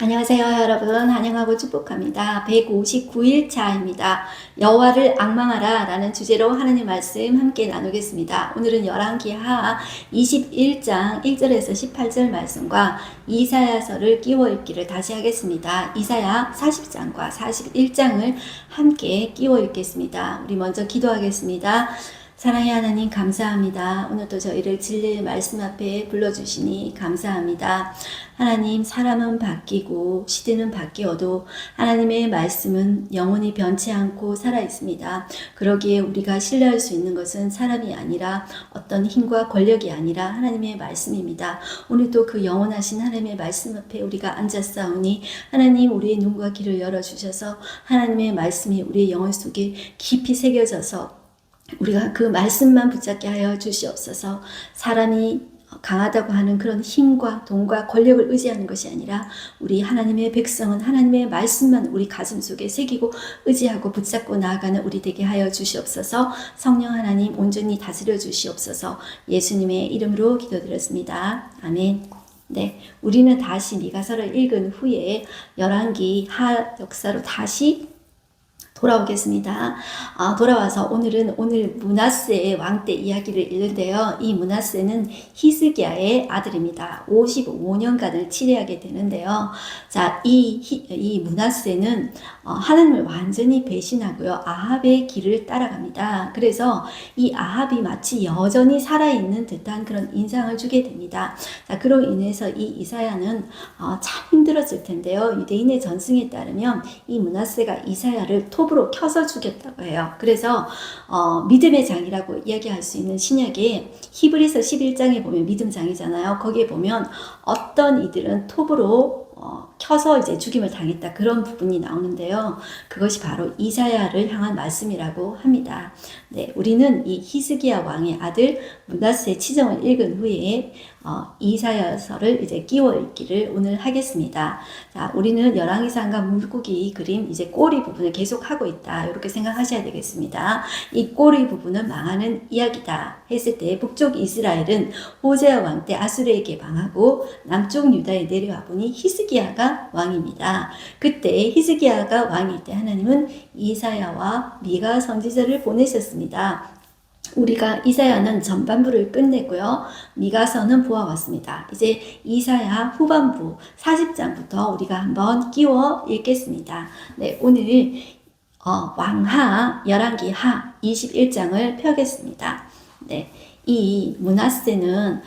안녕하세요, 여러분. 환영하고 축복합니다. 159일 차입니다. 여호와를 앙망하라 라는 주제로 하나님 말씀 함께 나누겠습니다. 오늘은 열왕기하 21장 1절에서 18절 말씀과 이사야서를 끼워 읽기를 다시 하겠습니다. 이사야 40장과 41장을 함께 끼워 읽겠습니다. 우리 먼저 기도하겠습니다. 사랑의 하나님 감사합니다. 오늘도 저희를 진리의 말씀 앞에 불러주시니 감사합니다. 하나님, 사람은 바뀌고 시대는 바뀌어도 하나님의 말씀은 영원히 변치 않고 살아있습니다. 그러기에 우리가 신뢰할 수 있는 것은 사람이 아니라 어떤 힘과 권력이 아니라 하나님의 말씀입니다. 오늘도 그 영원하신 하나님의 말씀 앞에 우리가 앉았사오니 하나님, 우리의 눈과 귀를 열어주셔서 하나님의 말씀이 우리의 영혼 속에 깊이 새겨져서 우리가 그 말씀만 붙잡게 하여 주시옵소서. 사람이 강하다고 하는 그런 힘과 돈과 권력을 의지하는 것이 아니라 우리 하나님의 백성은 하나님의 말씀만 우리 가슴 속에 새기고 의지하고 붙잡고 나아가는 우리 되게 하여 주시옵소서. 성령 하나님 온전히 다스려 주시옵소서. 예수님의 이름으로 기도드렸습니다. 아멘. 네, 우리는 다시 미가서를 읽은 후에 열왕기 하 역사로 다시 돌아오겠습니다. 돌아와서 오늘 므낫세 왕 때 이야기를 읽는데요. 이 므낫세는 히스기야의 아들입니다. 55년간을 치레하게 되는데요. 자, 이 므낫세는 하나님을 완전히 배신하고요. 아합의 길을 따라갑니다. 그래서 이 아합이 마치 여전히 살아있는 듯한 그런 인상을 주게 됩니다. 자, 그로 인해서 이 이사야는 참 힘들었을 텐데요. 유대인의 전승에 따르면 이 므낫세가 이사야를 톱으로 켜서 죽였다고 해요. 그래서 믿음의 장이라고 이야기할 수 있는 신약에 히브리서 11장에 보면 믿음 장이잖아요. 거기에 보면 어떤 이들은 톱으로 켜서 이제 죽임을 당했다, 그런 부분이 나오는데요. 그것이 바로 이사야를 향한 말씀이라고 합니다. 네, 우리는 이 히스기야 왕의 아들 므낫세 치정을 읽은 후에 이사야서를 이제 끼워 읽기를 오늘 하겠습니다. 자, 우리는 열왕기상과 물고기 그림 이제 꼬리 부분을 계속 하고 있다, 이렇게 생각하셔야 되겠습니다. 이 꼬리 부분은 망하는 이야기다 했을 때 북쪽 이스라엘은 호세아 왕 때 아수르에게 망하고 남쪽 유다에 내려와 보니 히스기야가 왕입니다. 그때 히스기야가 왕일 때 하나님은 이사야와 미가 선지자를 보내셨습니다. 우리가 이사야는 전반부를 끝내고요. 미가서는 보아왔습니다. 이제 이사야 후반부 40장부터 우리가 한번 끼워 읽겠습니다. 네, 오늘 왕하 열왕기하 21장을 펴겠습니다. 네, 이 므낫세는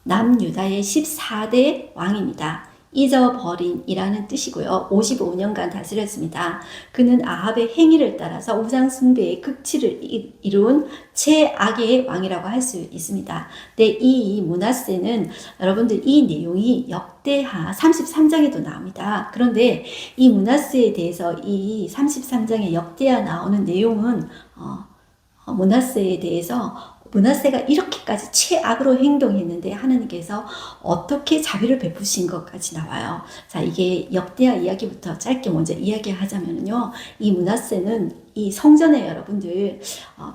남유다의 14대 왕입니다. 잊어버린이라는 뜻이고요. 55년간 다스렸습니다. 그는 아합의 행위를 따라서 우상 숭배의 극치를 이룬 최악의 왕이라고 할 수 있습니다. 네, 이 므낫세는 여러분들 이 내용이 역대하 33장에도 나옵니다. 그런데 이 므낫세에 대해서 이 33장에 역대하 나오는 내용은 므낫세에 대해서 므낫세가 이렇게까지 최악으로 행동했는데 하나님께서 어떻게 자비를 베푸신 것까지 나와요. 자, 이게 역대하 이야기부터 짧게 먼저 이야기하자면요. 이 므낫세는 이 성전에 여러분들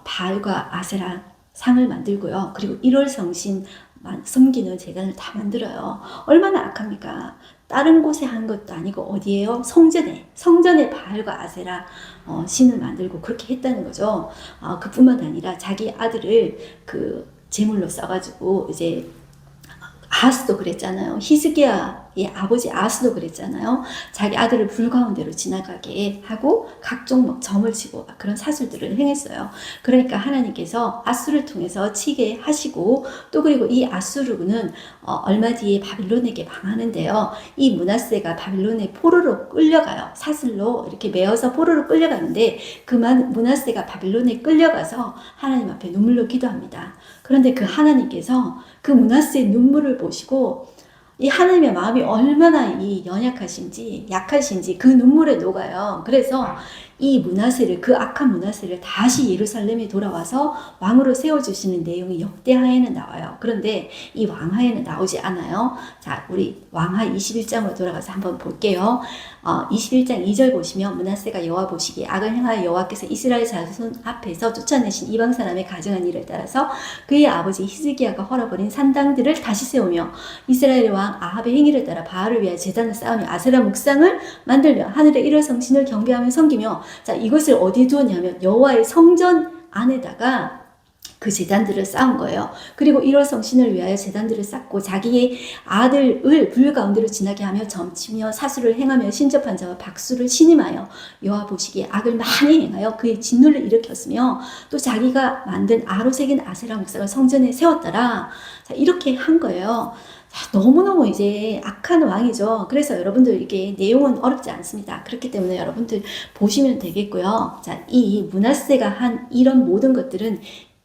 바알과 아세라 상을 만들고요. 그리고 1월 성신 섬기는 제단을 다 만들어요. 얼마나 악합니까? 다른 곳에 한 것도 아니고 어디에요? 성전에 바알과 아세라 신을 만들고 그렇게 했다는 거죠. 그뿐만 아니라 자기 아들을 그 제물로 써가지고 이제 아하스도 그랬잖아요. 히스기야의 아버지 아하스도 그랬잖아요. 자기 아들을 불 가운데로 지나가게 하고 각종 막 점을 치고 그런 사술들을 행했어요. 그러니까 하나님께서 아수를 통해서 치게 하시고, 또 그리고 이 아수르는 얼마 뒤에 바빌론에게 망하는데요. 이 므낫세가 바빌론의 포로로 끌려가요. 사슬로 이렇게 메어서 포로로 끌려가는데 그만 므낫세가 바빌론에 끌려가서 하나님 앞에 눈물로 기도합니다. 그런데 그 하나님께서 그 므낫세의 눈물을 보시고 이 하나님의 마음이 얼마나 이 연약하신지 약하신지 그 눈물에 녹아요. 그래서 이 므낫세를, 그 악한 므낫세를 다시 예루살렘에 돌아와서 왕으로 세워주시는 내용이 역대하에는 나와요. 그런데 이 왕하에는 나오지 않아요. 자, 우리 왕하 21장으로 돌아가서 한번 볼게요. 21장 2절 보시면 므낫세가 여호와 보시기에 악을 행하여 여호와께서 이스라엘 자손 앞에서 쫓아내신 이방 사람의 가증한 일을 따라서 그의 아버지 히스기야가 헐어버린 산당들을 다시 세우며 이스라엘 왕 왕 아합의 행위를 따라 바알을 위하여 제단을 쌓으며 아세라 묵상을 만들며 하늘의 일월 성신을 경배하며 섬기며, 자, 이것을 어디에 두었냐면 여호와의 성전 안에다가 그 제단들을 쌓은 거예요. 그리고 1월 성신을 위하여 제단들을 쌓고 자기의 아들을 불 가운데로 지나게 하며 점치며 사수를 행하며 신접한 자와 박수를 신임하여 여호와 보시기에 악을 많이 행하여 그의 진노를 일으켰으며 또 자기가 만든 아로 새긴 아세라 묵상을 성전에 세웠더라. 자, 이렇게 한 거예요. 자, 너무너무 이제 악한 왕이죠. 그래서 여러분들 이게 내용은 어렵지 않습니다. 그렇기 때문에 여러분들 보시면 되겠고요. 자, 이 므낫세가 한 이런 모든 것들은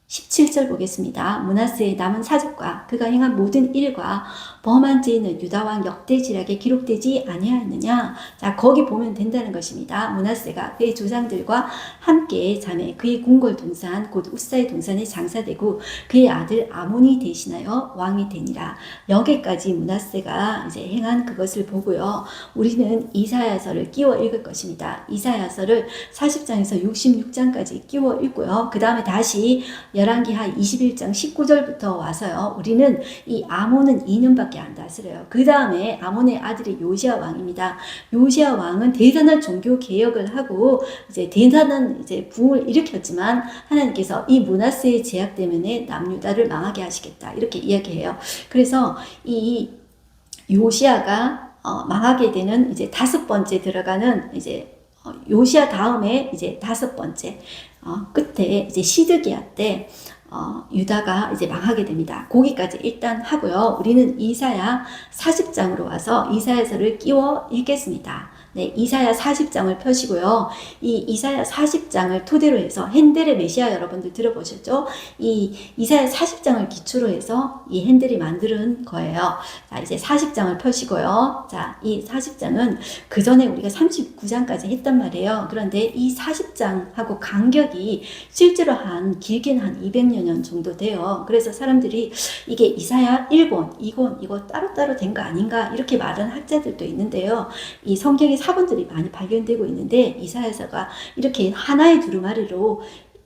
17절 보겠습니다. 므낫세의 남은 사적과 그가 행한 모든 일과 범한 죄는 유다왕 역대지략에 기록되지 아니하였느냐. 자, 거기 보면 된다는 것입니다. 므낫세가 그의 조상들과 함께 자매 그의 궁궐 동산 곧 우사의 동산에 장사되고 그의 아들 아몬이 대신하여 왕이 되니라. 여기까지 므낫세가 이제 행한 그것을 보고요. 우리는 이사야서를 끼워 읽을 것입니다. 이사야서를 40장에서 66장까지 끼워 읽고요. 그 다음에 다시 열왕기하 21장 19절부터 와서요. 우리는 이 아몬은 2년밖에 안 다스려요. 그 다음에 아몬의 아들이 요시야 왕입니다. 요시야 왕은 대단한 종교 개혁을 하고 이제 대단한 이제 부흥을 일으켰지만 하나님께서 이 므낫세의 제약 때문에 남유다를 망하게 하시겠다 이렇게 이야기해요. 그래서 이 요시야가 망하게 되는 이제 5번째 들어가는 이제 요시야 다음에 이제 5번째 끝에 이제 시드기야 때 유다가 이제 망하게 됩니다. 거기까지 일단 하고요. 우리는 이사야 40장으로 와서 이사야서를 끼워 읽겠습니다. 네, 이사야 40장을 펴시고요. 이 이사야 40장을 토대로 해서 핸델의 메시아 여러분들 들어보셨죠? 이 이사야 40장을 기초로 해서 이 핸델이 만드는 거예요. 자, 이제 40장을 펴시고요. 자, 이 40장은 그 전에 우리가 39장까지 했단 말이에요. 그런데 이 40장하고 간격이 실제로 길게는 한 200여 년 정도 돼요. 그래서 사람들이 이게 이사야 1권, 2권, 이거 따로따로 된 거 아닌가 이렇게 말하는 학자들도 있는데요. 이 성경의 사본들이 많이 발견되고 있는데 이사야서가 이렇게 하나의 두루마리로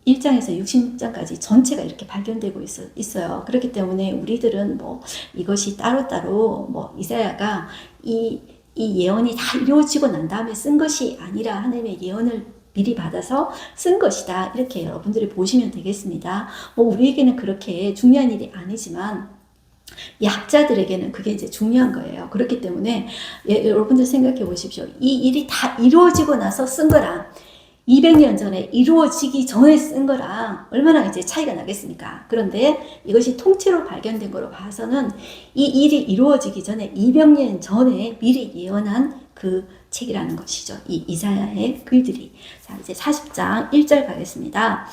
1장에서 66장까지 전체가 이렇게 발견되고 있어요. 그렇기 때문에 우리들은 뭐 이것이 따로따로 뭐 이사야가 이 예언이 다 이루어지고 난 다음에 쓴 것이 아니라 하나님의 예언을 미리 받아서 쓴 것이다. 이렇게 여러분들이 보시면 되겠습니다. 뭐 우리에게는 그렇게 중요한 일이 아니지만 이 학자들에게는 그게 이제 중요한 거예요. 그렇기 때문에 여러분들 생각해 보십시오. 이 일이 다 이루어지고 나서 쓴 거랑 200년 전에 이루어지기 전에 쓴 거랑 얼마나 이제 차이가 나겠습니까? 그런데 이것이 통째로 발견된 거로 봐서는 이 일이 이루어지기 전에 200년 전에 미리 예언한 그 책이라는 것이죠. 이 이사야의 글들이. 자, 이제 40장 1절 가겠습니다.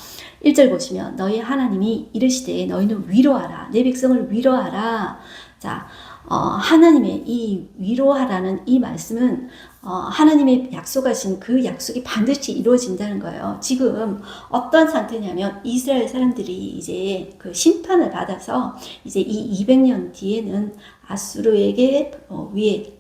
1절 보시면 너희 하나님이 이르시되 너희는 위로하라. 내 백성을 위로하라. 자, 하나님의 이 위로하라는 이 말씀은 하나님의 약속하신 그 약속이 반드시 이루어진다는 거예요. 지금 어떤 상태냐면 이스라엘 사람들이 이제 그 심판을 받아서 이제 이 200년 뒤에는 아수르에게 위에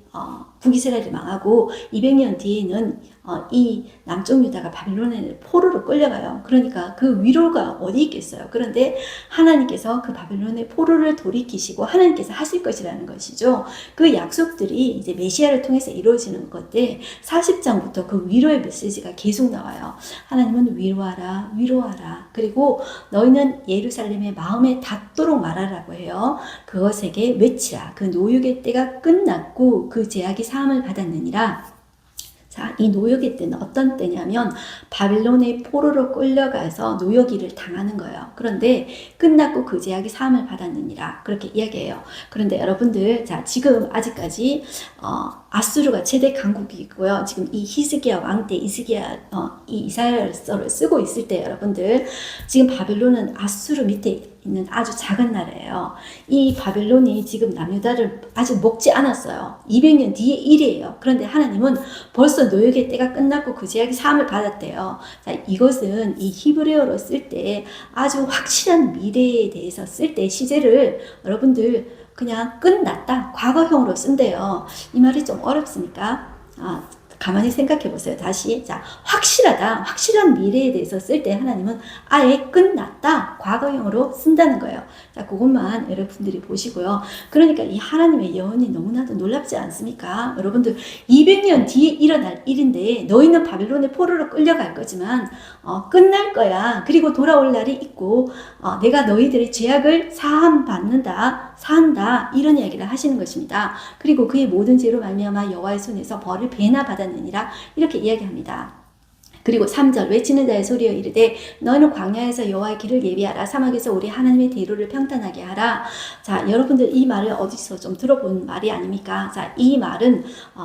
북이스라엘이 망하고 200년 뒤에는 이 남쪽 유다가 바빌론에 포로로 끌려가요. 그러니까 그 위로가 어디 있겠어요. 그런데 하나님께서 그 바빌론의 포로를 돌이키시고 하나님께서 하실 것이라는 것이죠. 그 약속들이 이제 메시아를 통해서 이루어지는 건데 40장부터 그 위로의 메시지가 계속 나와요. 하나님은 위로하라, 위로하라. 그리고 너희는 예루살렘의 마음에 닿도록 말하라고 해요. 그것에게 외치라. 그 노역의 때가 끝났고 그 제약이 사함을 받았느니라. 자, 이 노역의 때는 어떤 때냐면 바빌론의 포로로 끌려가서 노역일을 당하는 거예요. 그런데 끝났고 그 제약이 사함을 받았느니라 그렇게 이야기해요. 그런데 여러분들 자 지금 아직까지 아수르가 최대 강국이고요. 지금 이 히스기야 왕 때 이 이사야서를 쓰고 있을 때 여러분들 지금 바빌론은 아수르 밑에 있는 아주 작은 나라예요. 이 바벨론이 지금 남유다를 아직 먹지 않았어요. 200년 뒤의 일이에요. 그런데 하나님은 벌써 노역의 때가 끝났고 그 제약이 사함을 받았대요. 자, 이것은 이 히브리어로 쓸 때 아주 확실한 미래에 대해서 쓸 때 시제를 여러분들 그냥 끝났다 과거형으로 쓴대요. 이 말이 좀 어렵습니까? 가만히 생각해 보세요. 다시. 자, 확실하다. 확실한 미래에 대해서 쓸 때 하나님은 아예 끝났다. 과거형으로 쓴다는 거예요. 자, 그것만 여러분들이 보시고요. 그러니까 이 하나님의 예언이 너무나도 놀랍지 않습니까? 여러분들 200년 뒤에 일어날 일인데 너희는 바벨론의 포로로 끌려갈 거지만 끝날 거야. 그리고 돌아올 날이 있고 내가 너희들의 죄악을 사한다 이런 이야기를 하시는 것입니다. 그리고 그의 모든 죄로 말미암아 여호와의 손에서 벌을 배나 받았느니라 이렇게 이야기합니다. 그리고 3절 외치는 자의 소리여 이르되 너희는 광야에서 여호와의 길을 예비하라 사막에서 우리 하나님의 대로를 평탄하게 하라. 자, 여러분들 이 말을 어디서 좀 들어본 말이 아닙니까? 자, 이 말은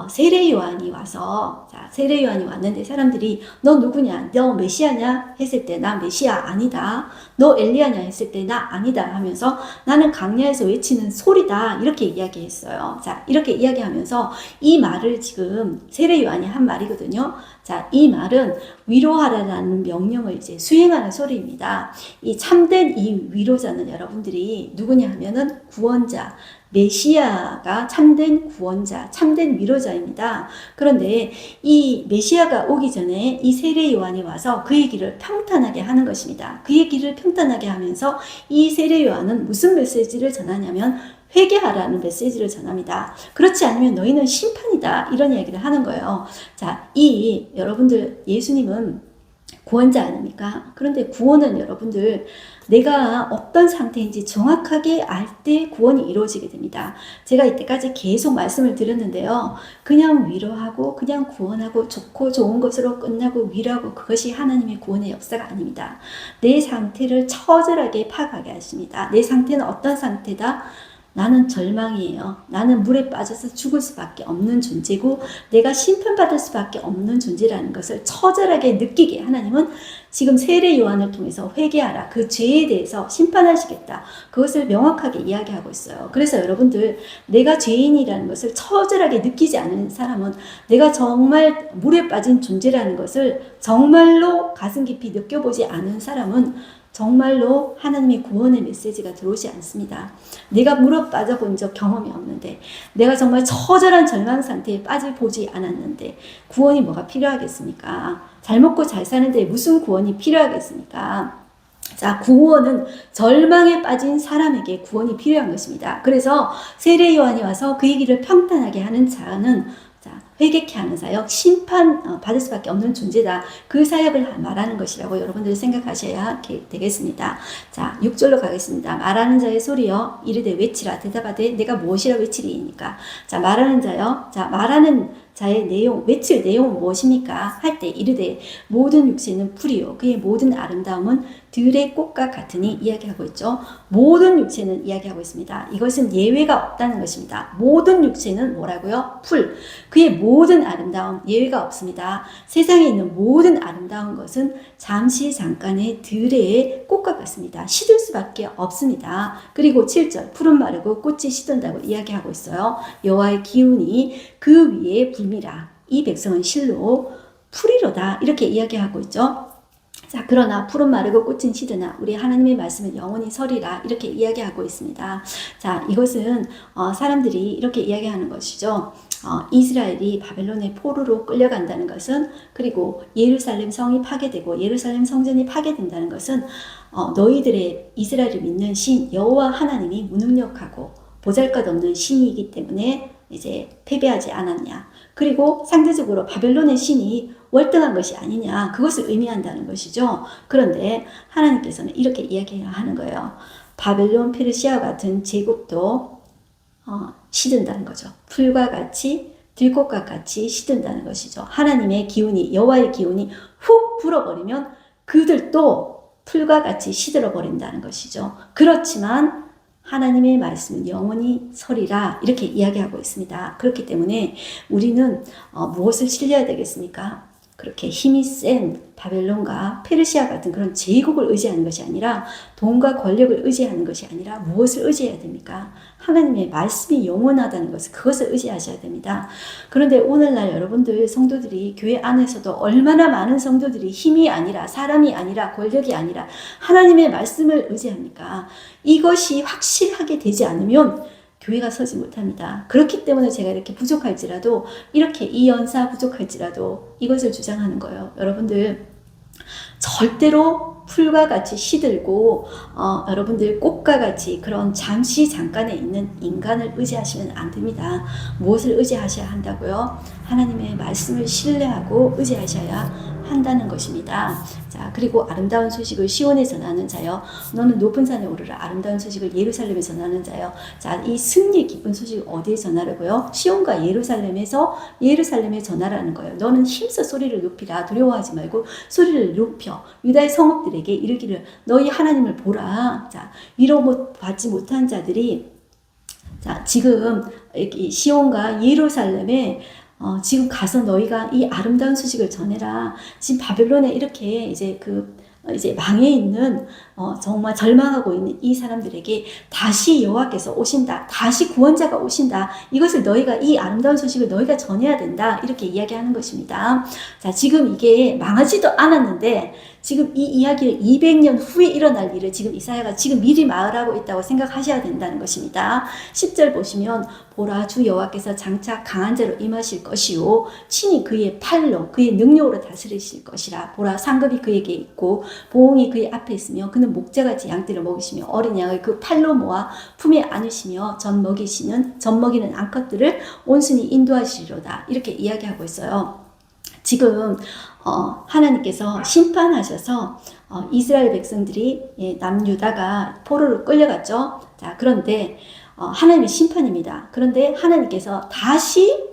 세례 요한이 와서 세례 요한이 왔는데 사람들이 너 누구냐? 너 메시아냐? 했을 때 나 메시아 아니다. 너 엘리야냐? 했을 때 나 아니다 하면서 나는 광야에서 외치는 소리다 이렇게 이야기했어요. 자, 이렇게 이야기하면서 이 말을 지금 세례 요한이 한 말이거든요. 자, 이 말은 위로하라라는 명령을 이제 수행하는 소리입니다. 이 참된 이 위로자는 여러분들이 누구냐 하면은 구원자, 메시아가 참된 구원자, 참된 위로자입니다. 그런데 이 메시아가 오기 전에 이 세례 요한이 와서 그의 길을 평탄하게 하는 것입니다. 그의 길을 평탄하게 하면서 이 세례 요한은 무슨 메시지를 전하냐면 회개하라는 메시지를 전합니다. 그렇지 않으면 너희는 심판이다 이런 이야기를 하는 거예요. 자, 여러분들 예수님은 구원자 아닙니까? 그런데 구원은 여러분들 내가 어떤 상태인지 정확하게 알 때 구원이 이루어지게 됩니다. 제가 이때까지 계속 말씀을 드렸는데요. 그냥 위로하고 그냥 구원하고 좋고 좋은 것으로 끝나고 위로하고 그것이 하나님의 구원의 역사가 아닙니다. 내 상태를 처절하게 파악하게 하십니다. 내 상태는 어떤 상태다? 나는 절망이에요. 나는 물에 빠져서 죽을 수밖에 없는 존재고 내가 심판받을 수밖에 없는 존재라는 것을 처절하게 느끼게 하나님은 지금 세례 요한을 통해서 회개하라. 그 죄에 대해서 심판하시겠다. 그것을 명확하게 이야기하고 있어요. 그래서 여러분들 내가 죄인이라는 것을 처절하게 느끼지 않은 사람은 내가 정말 물에 빠진 존재라는 것을 정말로 가슴 깊이 느껴보지 않은 사람은 정말로 하나님의 구원의 메시지가 들어오지 않습니다. 내가 물어 빠져본 적 경험이 없는데 내가 정말 처절한 절망 상태에 빠져보지 않았는데 구원이 뭐가 필요하겠습니까? 잘 먹고 잘 사는데 무슨 구원이 필요하겠습니까? 자, 구원은 절망에 빠진 사람에게 구원이 필요한 것입니다. 그래서 세례 요한이 와서 그의 길을 평탄하게 하는 자는 회개케 하는 사역, 심판 받을 수밖에 없는 존재다. 그 사역을 말하는 것이라고 여러분들이 생각하셔야 되겠습니다. 자, 6절로 가겠습니다. 말하는 자의 소리여 이르되 외치라 대답하되 내가 무엇이라 외치리이니까. 자, 말하는 자여. 자, 말하는 자의 내용, 외칠 내용은 무엇입니까? 할 때 이르되 모든 육체는 풀이요 그의 모든 아름다움은 들의 꽃과 같으니 이야기하고 있죠. 모든 육체는 이야기하고 있습니다. 이것은 예외가 없다는 것입니다. 모든 육체는 뭐라고요? 풀. 그의 모든 아름다움 예외가 없습니다. 세상에 있는 모든 아름다운 것은 잠시 잠깐의 들의 꽃과 같습니다. 시들 수밖에 없습니다. 그리고 7절 푸른 마르고 꽃이 시든다고 이야기하고 있어요. 여호와의 기운이 그 위에 불미라. 이 백성은 실로 풀이로다 이렇게 이야기하고 있죠. 자, 그러나 푸른 마르고 꽃은 시드나 우리 하나님의 말씀은 영원히 서리라 이렇게 이야기하고 있습니다. 자, 이것은 사람들이 이렇게 이야기하는 것이죠. 이스라엘이 바벨론의 포로로 끌려간다는 것은 그리고 예루살렘 성이 파괴되고 예루살렘 성전이 파괴된다는 것은 너희들의 이스라엘을 믿는 신 여호와 하나님이 무능력하고 보잘것없는 신이기 때문에 이제 패배하지 않았냐. 그리고 상대적으로 바벨론의 신이 월등한 것이 아니냐. 그것을 의미한다는 것이죠. 그런데 하나님께서는 이렇게 이야기하는 거예요. 바벨론, 페르시아와 같은 제국도 시든다는 거죠. 풀과 같이 들꽃과 같이 시든다는 것이죠. 하나님의 기운이 여호와의 기운이 훅 불어버리면 그들도 풀과 같이 시들어 버린다는 것이죠. 그렇지만 하나님의 말씀은 영원히 서리라 이렇게 이야기하고 있습니다. 그렇기 때문에 우리는 무엇을 신뢰해야 되겠습니까? 그렇게 힘이 센 바벨론과 페르시아 같은 그런 제국을 의지하는 것이 아니라 돈과 권력을 의지하는 것이 아니라 무엇을 의지해야 됩니까? 하나님의 말씀이 영원하다는 것을 그것을 의지하셔야 됩니다. 그런데 오늘날 여러분들 성도들이 교회 안에서도 얼마나 많은 성도들이 힘이 아니라 사람이 아니라 권력이 아니라 하나님의 말씀을 의지합니까? 이것이 확실하게 되지 않으면 교회가 서지 못합니다. 그렇기 때문에 제가 이렇게 부족할지라도 이렇게 이 연사 부족할지라도 이것을 주장하는 거예요. 여러분들 절대로 풀과 같이 시들고 여러분들 꽃과 같이 그런 잠시 잠깐에 있는 인간을 의지하시면 안 됩니다. 무엇을 의지하셔야 한다고요? 하나님의 말씀을 신뢰하고 의지하셔야 한다는 것입니다. 자, 그리고 아름다운 소식을 시온에 전하는 자여, 너는 높은 산에 오르라. 아름다운 소식을 예루살렘에 전하는 자여. 자, 이 승리의 기쁜 소식을 어디에 전하라고요? 시온과 예루살렘에서 예루살렘에 전하라는 거예요. 너는 힘써 소리를 높이라. 두려워하지 말고 소리를 높여 유다의 성읍들에게 이르기를 너희 하나님을 보라. 자, 위로 받지 못한 자들이 자, 지금 시온과 예루살렘에 지금 가서 너희가 이 아름다운 소식을 전해라. 지금 바벨론에 이렇게 이제 망해 있는 정말 절망하고 있는 이 사람들에게 다시 여호와께서 오신다. 다시 구원자가 오신다. 이것을 너희가 이 아름다운 소식을 너희가 전해야 된다. 이렇게 이야기하는 것입니다. 자, 지금 이게 망하지도 않았는데 지금 이 이야기를 200년 후에 일어날 일을 지금 이사야가 지금 미리 말하고 있다고 생각하셔야 된다는 것입니다. 10절 보시면 보라 주 여호와께서 장차 강한 자로 임하실 것이요 친히 그의 팔로 그의 능력으로 다스리실 것이라. 보라 상급이 그에게 있고 보응이 그의 앞에 있으며 그는 목자같이 양떼를 먹이시며 어린 양을 그 팔로 모아 품에 안으시며 젖 먹이는 암컷들을 온순히 인도하시리로다. 이렇게 이야기하고 있어요. 지금 하나님께서 심판하셔서 이스라엘 백성들이 남유다가 포로로 끌려갔죠. 자, 그런데 하나님의 심판입니다. 그런데 하나님께서 다시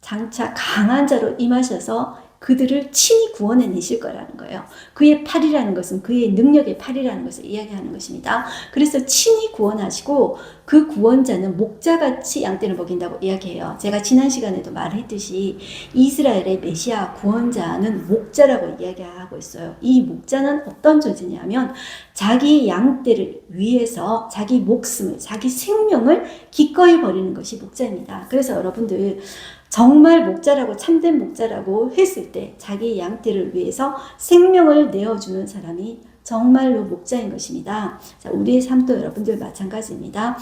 장차 강한 자로 임하셔서 그들을 친히 구원해 내실 거라는 거예요. 그의 팔이라는 것은 그의 능력의 팔이라는 것을 이야기하는 것입니다. 그래서 친히 구원하시고 그 구원자는 목자같이 양떼를 먹인다고 이야기해요. 제가 지난 시간에도 말했듯이 이스라엘의 메시아 구원자는 목자라고 이야기하고 있어요. 이 목자는 어떤 존재냐면 자기 양떼를 위해서 자기 목숨을, 자기 생명을 기꺼이 버리는 것이 목자입니다. 그래서 여러분들 정말 목자라고 참된 목자라고 했을 때 자기 양떼를 위해서 생명을 내어주는 사람이 정말로 목자인 것입니다. 자, 우리의 삶도 여러분들 마찬가지입니다.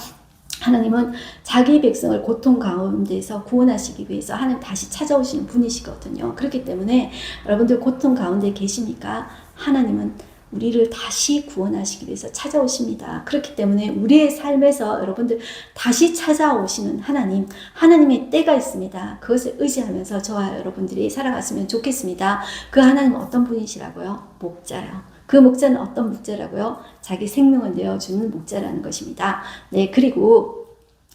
하나님은 자기 백성을 고통 가운데서 구원하시기 위해서 하나님 다시 찾아오시는 분이시거든요. 그렇기 때문에 여러분들 고통 가운데 계시니까 하나님은 우리를 다시 구원하시기 위해서 찾아오십니다. 그렇기 때문에 우리의 삶에서 여러분들 다시 찾아오시는 하나님의 때가 있습니다. 그것을 의지하면서 저와 여러분들이 살아갔으면 좋겠습니다. 그 하나님은 어떤 분이시라고요? 목자요. 그 목자는 어떤 목자라고요? 자기 생명을 내어주는 목자라는 것입니다. 네, 그리고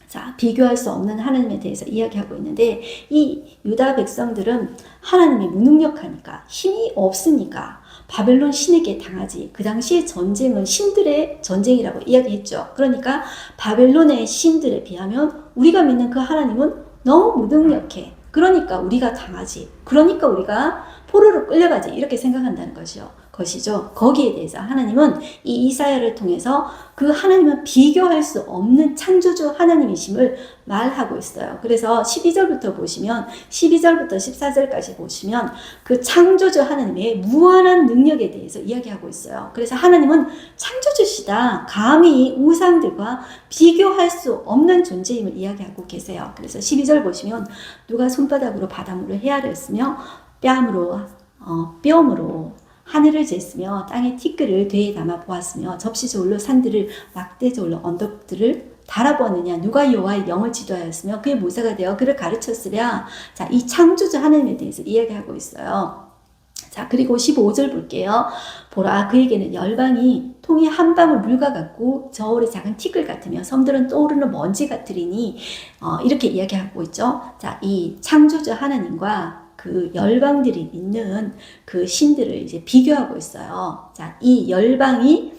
자, 비교할 수 없는 하나님에 대해서 이야기하고 있는데 이 유다 백성들은 하나님이 무능력하니까 힘이 없으니까 바벨론 신에게 당하지. 그 당시에 전쟁은 신들의 전쟁이라고 이야기했죠. 그러니까 바벨론의 신들에 비하면 우리가 믿는 그 하나님은 너무 무능력해. 그러니까 우리가 당하지. 그러니까 우리가 포로로 끌려가지. 이렇게 생각한다는 것이죠. 거기에 대해서 하나님은 이 이사야를 통해서 그 하나님은 비교할 수 없는 창조주 하나님이심을 말하고 있어요. 그래서 12절부터 보시면 12절부터 14절까지 보시면 그 창조주 하나님의 무한한 능력에 대해서 이야기하고 있어요. 그래서 하나님은 창조주시다. 감히 우상들과 비교할 수 없는 존재임을 이야기하고 계세요. 그래서 12절 보시면 누가 손바닥으로 바닷물을 헤아렸으며 뼘으로 하늘을 쟀으며 땅의 티끌을 되에 담아 보았으며 접시 저울로 산들을 막대 저울로 언덕들을 달아보았느냐. 누가 여호와의 영을 지도하였으며 그의 모사가 되어 그를 가르쳤으랴. 자, 이 창조주 하나님에 대해서 이야기하고 있어요. 자, 그리고 15절 볼게요. 보라 그에게는 열방이 통이 한 방울 물과 같고 저울의 작은 티끌 같으며 섬들은 떠오르는 먼지 같으리니 이렇게 이야기하고 있죠. 자, 이 창조주 하나님과 그 열방들이 있는 그 신들을 이제 비교하고 있어요. 자, 이 열방이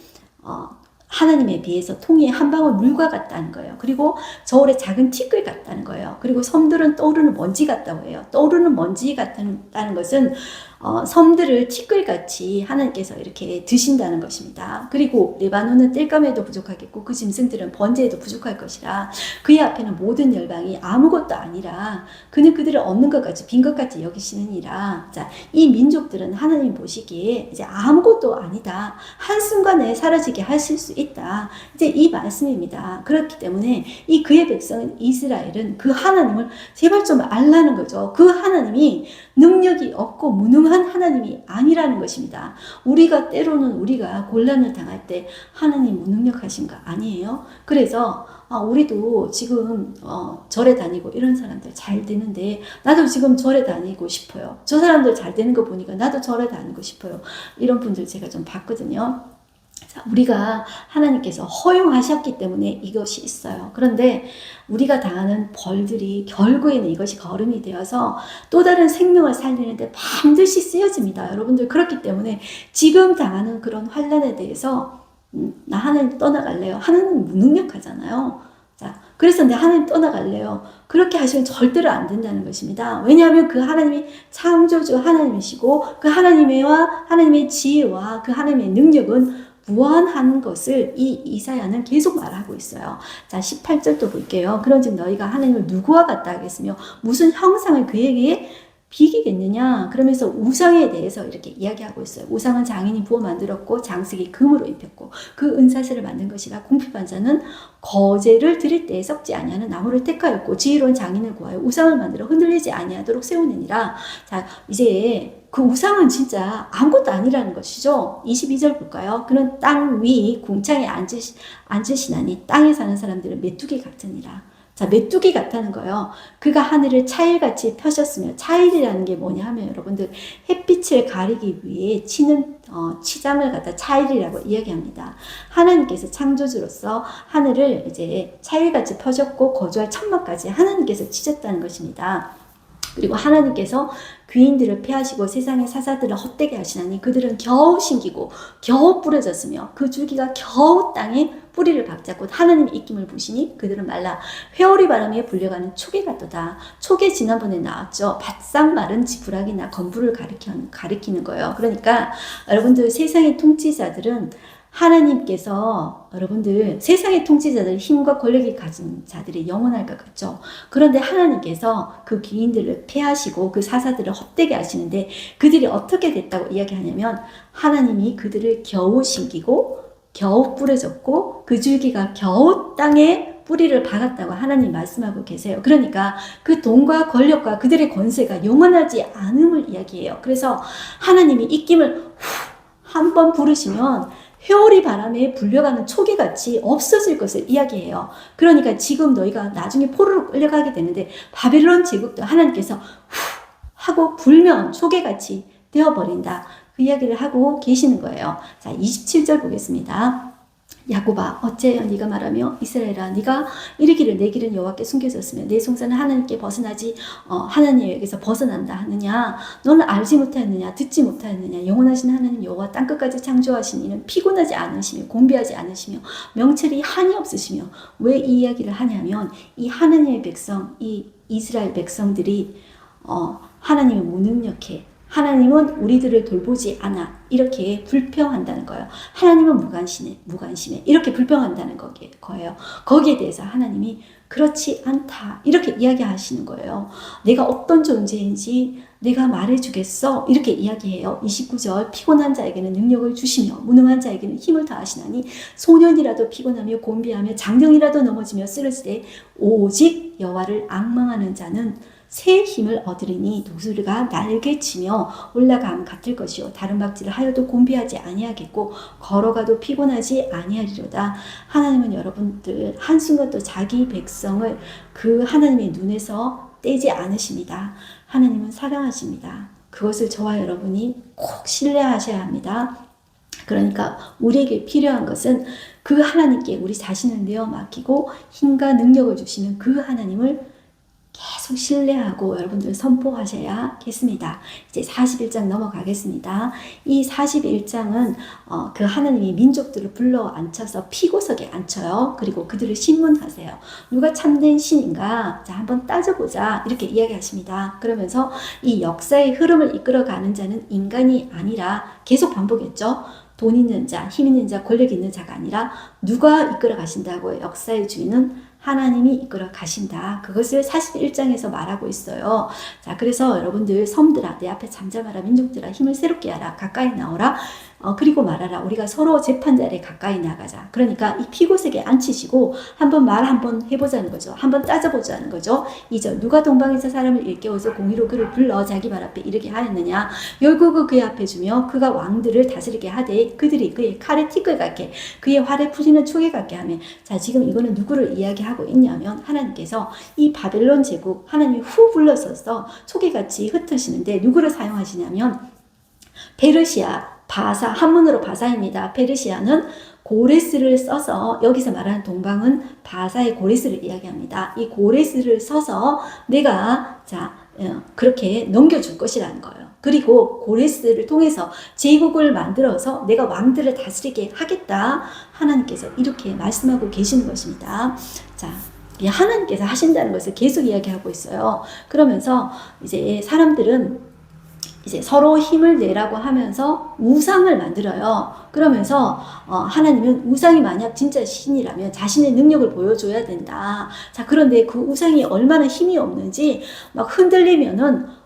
하나님에 비해서 통이 한 방울 물과 같다는 거예요. 그리고 저울의 작은 티끌 같다는 거예요. 그리고 섬들은 떠오르는 먼지 같다고 해요. 떠오르는 먼지 같다는 것은 섬들을 티끌같이 하나님께서 이렇게 드신다는 것입니다. 그리고 레바논은 땔감에도 부족하겠고 그 짐승들은 번제에도 부족할 것이라. 그의 앞에는 모든 열방이 아무것도 아니라 그는 그들을 얻는 것 같이 빈 것 같이 여기시느니라. 자, 이 민족들은 하나님 보시기에 이제 아무것도 아니다. 한순간에 사라지게 하실 수 있다. 이제 이 말씀입니다. 그렇기 때문에 이 그의 백성은 이스라엘은 그 하나님을 제발 좀 알라는 거죠. 그 하나님이 능력이 없고 무능한 하나님이 아니라는 것입니다. 우리가 때로는 우리가 곤란을 당할 때 하나님 무능력하신가? 아니에요. 그래서 우리도 지금 절에 다니고 이런 사람들 잘 되는데 나도 지금 절에 다니고 싶어요. 저 사람들 잘 되는 거 보니까 나도 절에 다니고 싶어요. 이런 분들 제가 좀 봤거든요. 자, 우리가 하나님께서 허용하셨기 때문에 이것이 있어요. 그런데 우리가 당하는 벌들이 결국에는 이것이 거름이 되어서 또 다른 생명을 살리는데 반드시 쓰여집니다. 여러분들 그렇기 때문에 지금 당하는 그런 환난에 대해서 나 하나님 떠나갈래요. 하나님 무능력하잖아요. 자, 그래서 내 하나님 떠나갈래요. 그렇게 하시면 절대로 안 된다는 것입니다. 왜냐하면 그 하나님이 창조주 하나님이시고 그 하나님의 지혜와 그 하나님의 능력은 무한한 것을 이 이사야는 계속 말하고 있어요. 자, 18절도 볼게요. 그런즉 너희가 하나님을 누구와 같다 하겠으며 무슨 형상을 그에게 비기겠느냐? 그러면서 우상에 대해서 이렇게 이야기하고 있어요. 우상은 장인이 부어 만들었고 장식이 금으로 입혔고 그 은사슬을 만든 것이라 궁핍한 자는 거제를 드릴 때에 썩지 아니하는 나무를 택하였고 지혜로운 장인을 구하여 우상을 만들어 흔들리지 아니하도록 세우느니라. 자, 이제 그 우상은 진짜 아무것도 아니라는 것이죠. 22절 볼까요? 그는 땅 위 궁창에 앉으시나니 땅에 사는 사람들은 메뚜기 같으니라. 자, 메뚜기 같다는 거예요. 그가 하늘을 차일같이 펴셨으며, 차일이라는 게 뭐냐 하면 여러분들 햇빛을 가리기 위해 치는 치장을 갖다 차일이라고 이야기합니다. 하나님께서 창조주로서 하늘을 이제 차일같이 펴셨고 거주할 천막까지 하나님께서 치셨다는 것입니다. 그리고 하나님께서 귀인들을 패하시고 세상의 사사들을 헛되게 하시나니 그들은 겨우 심기고 겨우 부러졌으며 그 줄기가 겨우 땅에 뿌리를 박자 곧 하나님의 입김을 부시니 그들은 말라 회오리 바람에 불려가는 초계 같도다. 초계 지난번에 나왔죠. 바싹 마른 지푸라기나 건부를 가리키는 거예요. 그러니까 여러분들 세상의 통치자들은 하나님께서 여러분들 세상의 통치자들 힘과 권력이 가진 자들이 영원할 것 같죠. 그런데 하나님께서 그 귀인들을 패하시고 그 사사들을 헛되게 하시는데 그들이 어떻게 됐다고 이야기하냐면 하나님이 그들을 겨우 심기고 겨우 부러졌고 그 줄기가 겨우 땅에 뿌리를 박았다고 하나님 말씀하고 계세요. 그러니까 그 돈과 권력과 그들의 권세가 영원하지 않음을 이야기해요. 그래서 하나님이 입김을 한 번 부르시면 회오리 바람에 불려가는 초계같이 없어질 것을 이야기해요. 그러니까 지금 너희가 나중에 포로로 끌려가게 되는데 바벨론 제국도 하나님께서 후 하고 불면 초계같이 되어버린다. 그 이야기를 하고 계시는 거예요. 자, 27절 보겠습니다. 야곱아 어째 네가 말하며 이스라엘아 네가 이르기를 내 길은 여호와께 숨겨졌으며 내 송사는 하나님께 벗어나지 하나님에게서 벗어난다 하느냐 너는 알지 못하였느냐 듣지 못하였느냐 영원하신 하나님 여호와 땅끝까지 창조하신 이는 피곤하지 않으시며 공비하지 않으시며 명철이 한이 없으시며 왜 이 이야기를 하냐면 이 하나님의 백성 이 이스라엘 백성들이 하나님을 무능력해 하나님은 우리들을 돌보지 않아 이렇게 불평한다는 거예요. 하나님은 무관심해 이렇게 불평한다는 거예요. 거기에 대해서 하나님이 그렇지 않다 이렇게 이야기하시는 거예요. 내가 어떤 존재인지 내가 말해주겠어 이렇게 이야기해요. 29절 피곤한 자에게는 능력을 주시며 무능한 자에게는 힘을 더하시나니 소년이라도 피곤하며 곤비하며 장정이라도 넘어지며 쓰러지되 오직 여호와를 앙망하는 자는 새 힘을 얻으리니 독수리가 날개치며 올라감 같을 것이요 다른 박질을 하여도 곤비하지 아니하겠고 걸어가도 피곤하지 아니하리로다. 하나님은 여러분들 한순간도 자기 백성을 그 하나님의 눈에서 떼지 않으십니다. 하나님은 사랑하십니다. 그것을 저와 여러분이 꼭 신뢰하셔야 합니다. 그러니까 우리에게 필요한 것은 그 하나님께 우리 자신을 내어 맡기고 힘과 능력을 주시는 그 하나님을 계속 신뢰하고 여러분들 선포하셔야겠습니다. 이제 41장 넘어가겠습니다. 이 41장은 그 하나님이 민족들을 불러 앉혀서 피고석에 앉혀요. 그리고 그들을 신문하세요. 누가 참된 신인가? 자, 한번 따져보자. 이렇게 이야기하십니다. 그러면서 이 역사의 흐름을 이끌어가는 자는 인간이 아니라 계속 반복했죠. 돈 있는 자, 힘 있는 자, 권력 있는 자가 아니라 누가 이끌어 가신다고요? 역사의 주인은 하나님이 이끌어 가신다. 그것을 41장에서 말하고 있어요. 자, 그래서 여러분들 섬들아 내 앞에 잠잠하라 민족들아 힘을 새롭게 하라 가까이 나오라 그리고 말하라. 우리가 서로 재판자리에 가까이 나가자. 그러니까 이 피고색에 앉히시고 한번 말 한번 해보자는 거죠. 한번 따져보자는 거죠. 2절 누가 동방에서 사람을 일깨워서 공의로 그를 불러 자기 발 앞에 이르게 하였느냐. 열국을 그의 앞에 주며 그가 왕들을 다스리게 하되 그들이 그의 칼에 티끌 같게 그의 활에 풀리는 촉에 같게 하며. 자, 지금 이거는 누구를 이야기하고 있냐면 하나님께서 이 바벨론 제국 하나님이 후 불러서서 촉에같이 흩으시는데 누구를 사용하시냐면 페르시아, 바사, 한문으로 바사입니다. 페르시아는 고레스를 써서 여기서 말하는 동방은 바사의 고레스를 이야기합니다. 이 고레스를 써서 내가 그렇게 넘겨줄 것이라는 거예요. 그리고 고레스를 통해서 제국을 만들어서 내가 왕들을 다스리게 하겠다. 하나님께서 이렇게 말씀하고 계시는 것입니다. 자, 하나님께서 하신다는 것을 계속 이야기하고 있어요. 그러면서 이제 사람들은 이제 서로 힘을 내라고 하면서 우상을 만들어요. 그러면서 하나님은 우상이 만약 진짜 신이라면 자신의 능력을 보여줘야 된다. 자, 그런데 그 우상이 얼마나 힘이 없는지 막 흔들리면은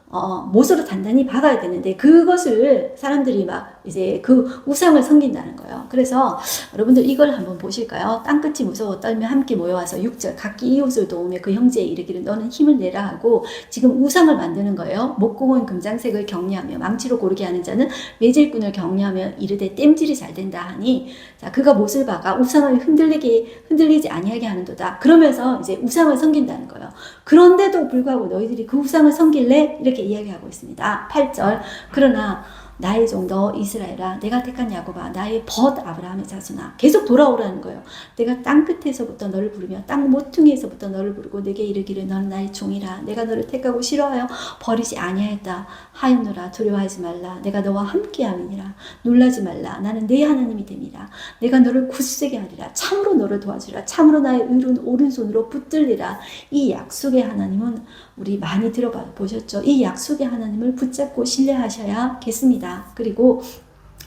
못으로 단단히 박아야 되는데 그것을 사람들이 막 이제 그 우상을 섬긴다는 거예요. 그래서 여러분들 이걸 한번 보실까요? 땅끝이 무서워 떨며 함께 모여와서 6절 각기 이웃을 도우며 그 형제에 이르기를 너는 힘을 내라 하고 지금 우상을 만드는 거예요. 목공은 금장색을 격려하며 망치로 고르게 하는 자는 매질꾼을 격려하며 이르되 땜질이 잘 된다 하니 자 그가 못을 박아 우상을 흔들리지 아니하게 하는도다. 그러면서 이제 우상을 섬긴다는 거예요. 그런데도 불구하고 너희들이 그 우상을 섬길래? 이렇게 이야기하고 있습니다. 8절 그러나 나의 종 너 이스라엘아 내가 택한 야곱아 나의 벗 아브라함의 자손아 계속 돌아오라는 거예요. 내가 땅 끝에서부터 너를 부르며 땅 모퉁이에서부터 너를 부르고 내게 이르기를 너는 나의 종이라 내가 너를 택하고 싫어하여 버리지 아니하였다 하였노라. 두려워하지 말라 내가 너와 함께함이니라. 놀라지 말라 나는 네 하나님이 됨이라. 내가 너를 굳세게 하리라. 참으로 너를 도와주리라. 참으로 나의 의로운 오른손으로 붙들리라. 이 약속의 하나님은 우리 많이 들어보셨죠? 이 약속의 하나님을 붙잡고 신뢰하셔야겠습니다. 그리고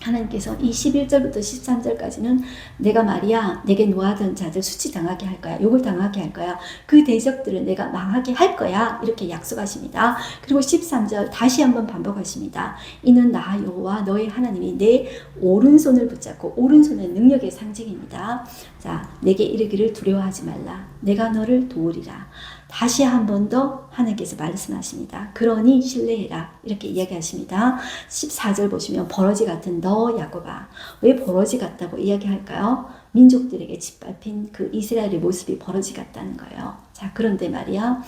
하나님께서 이 11절부터 13절까지는 내가 말이야 내게 노하던 자들 수치당하게 할 거야. 욕을 당하게 할 거야. 그 대적들을 내가 망하게 할 거야. 이렇게 약속하십니다. 그리고 13절 다시 한번 반복하십니다. 이는 나 여호와 너의 하나님이 내 오른손을 붙잡고 오른손의 능력의 상징입니다. 자, 내게 이르기를 두려워하지 말라. 내가 너를 도우리라. 다시 한 번 더 하나님께서 말씀하십니다. 그러니 신뢰해라. 이렇게 이야기하십니다. 14절 보시면 버러지 같은 너 야곱아. 왜 버러지 같다고 이야기할까요? 민족들에게 짓밟힌 그 이스라엘의 모습이 버러지 같다는 거예요. 자, 그런데 말이야.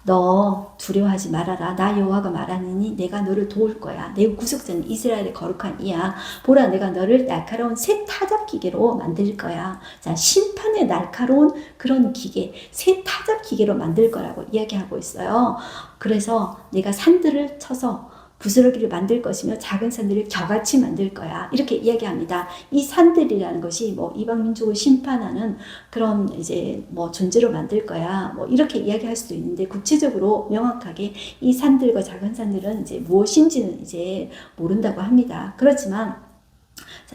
너 두려워하지 말아라. 나 여호와가 말하느니 내가 너를 도울 거야. 내 구속자는 이스라엘의 거룩한 이야. 보라 내가 너를 날카로운 새 타작 기계로 만들 거야. 자, 심판의 날카로운 그런 기계, 새 타작 기계로 만들 거라고 이야기하고 있어요. 그래서 내가 산들을 쳐서 부스러기를 만들 것이며 작은 산들을 겨같이 만들 거야. 이렇게 이야기합니다. 이 산들이라는 것이 뭐 이방 민족을 심판하는 그런 이제 뭐 존재로 만들 거야. 뭐 이렇게 이야기할 수도 있는데 구체적으로 명확하게 이 산들과 작은 산들은 이제 무엇인지는 이제 모른다고 합니다. 그렇지만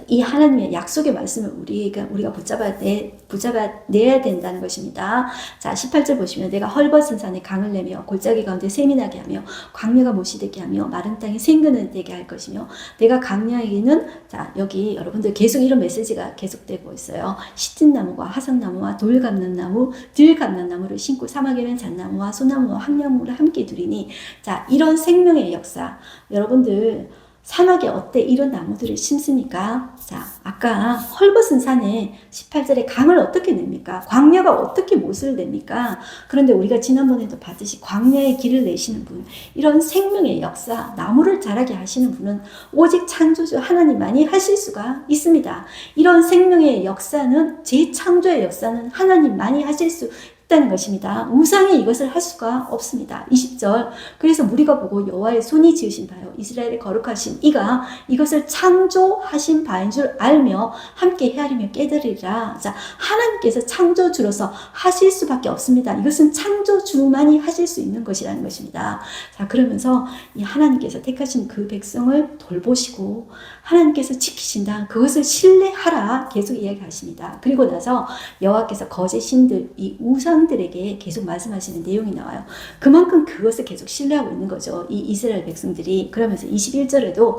이 하나님의 약속의 말씀을 우리가 붙잡아내야 된다는 것입니다. 자, 18절 보시면 내가 헐벗은 산에 강을 내며 골짜기 가운데 샘이 나게 하며 광야가 못이 되게 하며 마른 땅에 생근을 되게 할 것이며 내가 강야에게는 자 여기 여러분들 계속 이런 메시지가 계속되고 있어요. 시틴나무와 화석나무와 돌 감는 나무, 들 감는 나무를 심고 사막에는 잣나무와 소나무와 황나무를 함께 두리니 자 이런 생명의 역사 여러분들 사막에 어때 이런 나무들을 심습니까? 자, 아까 헐벗은 산에 18절에 강을 어떻게 냅니까? 광야가 어떻게 못을 냅니까? 그런데 우리가 지난번에도 봤듯이 광야의 길을 내시는 분, 이런 생명의 역사, 나무를 자라게 하시는 분은 오직 창조주 하나님만이 하실 수가 있습니다. 이런 생명의 역사는, 재창조의 역사는 하나님만이 하실 수 있다는 것입니다. 우상이 이것을 할 수가 없습니다. 20절 그래서 무리가 보고 여호와의 손이 지으신 바요 이스라엘의 거룩하신 이가 이것을 창조하신 바인 줄 알며 함께 헤아리며 깨달으리라. 자, 하나님께서 창조주로서 하실 수밖에 없습니다. 이것은 창조주만이 하실 수 있는 것이라는 것입니다. 자, 그러면서 이 하나님께서 택하신 그 백성을 돌보시고 하나님께서 지키신다. 그것을 신뢰하라. 계속 이야기하십니다. 그리고 나서 여호와께서 거짓 신들, 이 우상들에게 계속 말씀하시는 내용이 나와요. 그만큼 그것을 계속 신뢰하고 있는 거죠. 이 이스라엘 백성들이. 그러면서 21절에도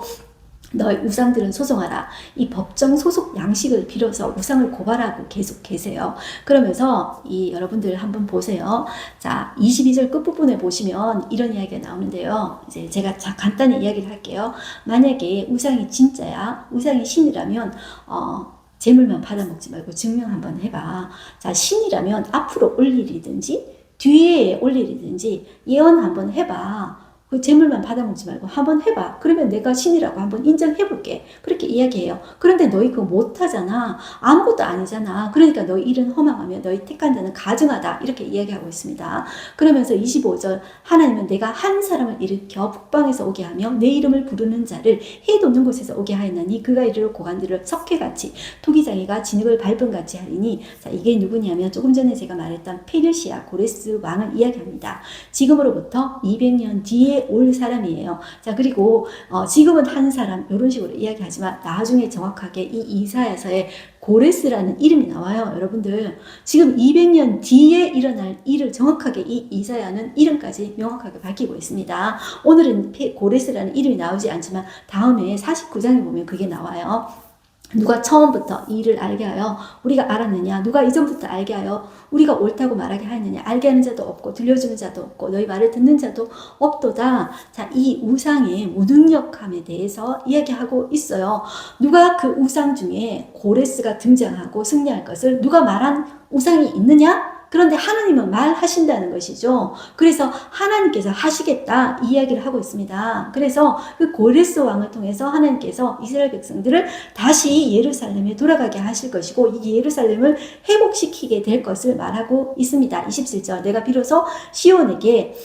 너희 우상들은 소송하라. 이 법정 소속 양식을 빌어서 우상을 고발하고 계속 계세요. 그러면서 여러분들 한번 보세요. 자, 22절 끝부분에 보시면 이런 이야기가 나오는데요. 이제 제가 간단히 이야기를 할게요. 만약에 우상이 진짜야, 우상이 신이라면 재물만 받아먹지 말고 증명 한번 해봐. 자, 신이라면 앞으로 올 일이든지 뒤에 올 일이든지 예언 한번 해봐. 그 재물만 받아먹지 말고 한번 해봐. 그러면 내가 신이라고 한번 인정해볼게. 그렇게 이야기해요. 그런데 너희 그거 못하잖아. 아무것도 아니잖아. 그러니까 너희 일은 허망하며 너희 택한 자는 가증하다. 이렇게 이야기하고 있습니다. 그러면서 25절 하나님은 내가 한 사람을 일으켜 북방에서 오게 하며 내 이름을 부르는 자를 해 돋는 곳에서 오게 하였나니 그가 이르러 고관들을 석회같이 토기장이가 진흙을 밟음같이 하리니. 자, 이게 누구냐면 조금 전에 제가 말했던 페르시아 고레스 왕을 이야기합니다. 지금으로부터 200년 뒤에 올 사람이에요. 자, 그리고 지금은 한 사람 이런 식으로 이야기하지만 나중에 정확하게 이 이사야서에 고레스라는 이름이 나와요. 여러분들 지금 200년 뒤에 일어날 일을 정확하게 이 이사야는 이름까지 명확하게 밝히고 있습니다. 오늘은 고레스라는 이름이 나오지 않지만 다음에 49장에 보면 그게 나와요. 누가 처음부터 이 일을 알게 하여 우리가 알았느냐? 누가 이전부터 알게 하여 우리가 옳다고 말하게 하였느냐? 알게 하는 자도 없고 들려주는 자도 없고 너희 말을 듣는 자도 없도다. 자, 이 우상의 무능력함에 대해서 이야기하고 있어요. 누가 그 우상 중에 고레스가 등장하고 승리할 것을 누가 말한 우상이 있느냐? 그런데 하나님은 말하신다는 것이죠. 그래서 하나님께서 하시겠다 이 이야기를 하고 있습니다. 그래서 그 고레스 왕을 통해서 하나님께서 이스라엘 백성들을 다시 예루살렘에 돌아가게 하실 것이고 이 예루살렘을 회복시키게 될 것을 말하고 있습니다. 27절 내가 비로소 시온에게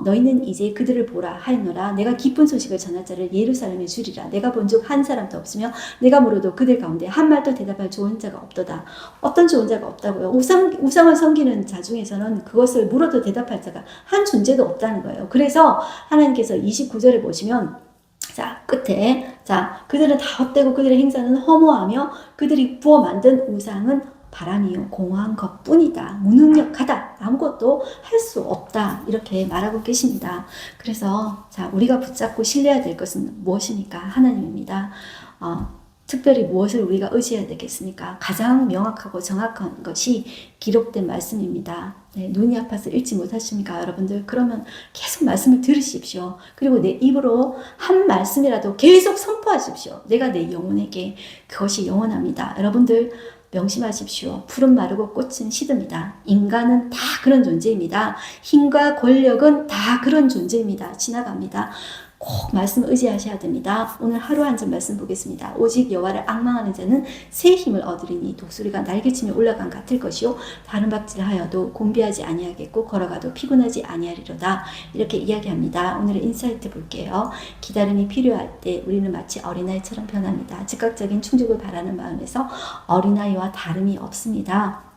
너희는 이제 그들을 보라 하였노라. 내가 기쁜 소식을 전할 자를 예루살렘에 주리라. 내가 본즉 한 사람도 없으며 내가 물어도 그들 가운데 한 말도 대답할 좋은 자가 없도다. 어떤 좋은 자가 없다고요? 우상을 섬기는 자 중에서는 그것을 물어도 대답할 자가 한 존재도 없다는 거예요. 그래서 하나님께서 29절에 보시면 자, 끝에 자, 그들은 다 헛되고 그들의 행사는 허무하며 그들이 부어 만든 우상은 바람이요 공허한 것뿐이다. 무능력하다. 아무것도 할 수 없다. 이렇게 말하고 계십니다. 그래서 자, 우리가 붙잡고 신뢰해야 될 것은 무엇입니까? 하나님입니다. 특별히 무엇을 우리가 의지해야 되겠습니까? 가장 명확하고 정확한 것이 기록된 말씀입니다. 네, 눈이 아파서 읽지 못하십니까, 여러분들? 그러면 계속 말씀을 들으십시오. 그리고 내 입으로 한 말씀이라도 계속 선포하십시오. 내가 내 영혼에게 그것이 영원합니다. 여러분들 명심하십시오. 풀은 마르고 꽃은 시듭니다. 인간은 다 그런 존재입니다. 힘과 권력은 다 그런 존재입니다. 지나갑니다. 꼭 말씀 의지하셔야 됩니다. 오늘 하루 한 점 말씀 보겠습니다. 오직 여호와를 앙망하는 자는 새 힘을 얻으리니 독수리가 날개치며 올라간 같을 것이요 다른 박질하여도 곤비하지 아니하겠고 걸어가도 피곤하지 아니하리로다. 이렇게 이야기합니다. 오늘의 인사이트 볼게요. 기다림이 필요할 때 우리는 마치 어린아이처럼 변합니다. 즉각적인 충족을 바라는 마음에서 어린아이와 다름이 없습니다.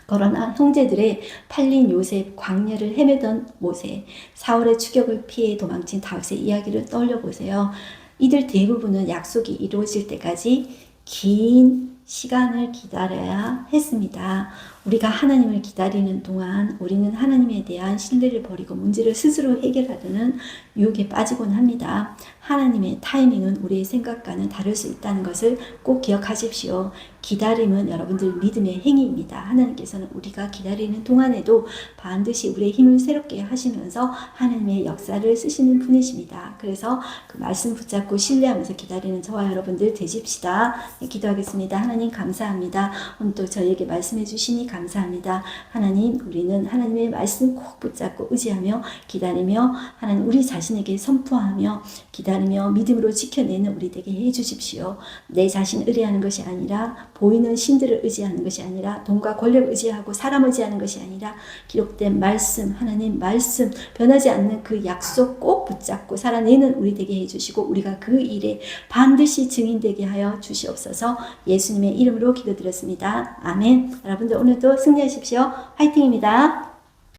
그러나 형제들의 팔린 요셉, 광야를 헤매던 모세, 사울의 추격을 피해 도망친 다윗의 이야기를 떠올려 보세요. 이들 대부분은 약속이 이루어질 때까지 긴 시간을 기다려야 했습니다. 우리가 하나님을 기다리는 동안 우리는 하나님에 대한 신뢰를 버리고 문제를 스스로 해결하려는 유혹에 빠지곤 합니다. 하나님의 타이밍은 우리의 생각과는 다를 수 있다는 것을 꼭 기억하십시오. 기다림은 여러분들 믿음의 행위입니다. 하나님께서는 우리가 기다리는 동안에도 반드시 우리의 힘을 새롭게 하시면서 하나님의 역사를 쓰시는 분이십니다. 그래서 그 말씀 붙잡고 신뢰하면서 기다리는 저와 여러분들 되십시다. 네, 기도하겠습니다. 하나님 감사합니다. 오늘 또 저희에게 말씀해 주시니 감사합니다. 하나님, 우리는 하나님의 말씀 꼭 붙잡고 의지하며 기다리며 하나님 우리 자신에게 선포하며 기다리며 믿음으로 지켜내는 우리 되게 해 주십시오. 내 자신을 의뢰하는 것이 아니라 보이는 신들을 의지하는 것이 아니라 돈과 권력을 의지하고 사람 의지하는 것이 아니라 기록된 말씀, 하나님 말씀, 변하지 않는 그 약속 꼭 붙잡고 살아내는 우리 되게 해주시고 우리가 그 일에 반드시 증인되게 하여 주시옵소서. 예수님의 이름으로 기도드렸습니다. 아멘. 여러분들 오늘도 승리하십시오. 화이팅입니다.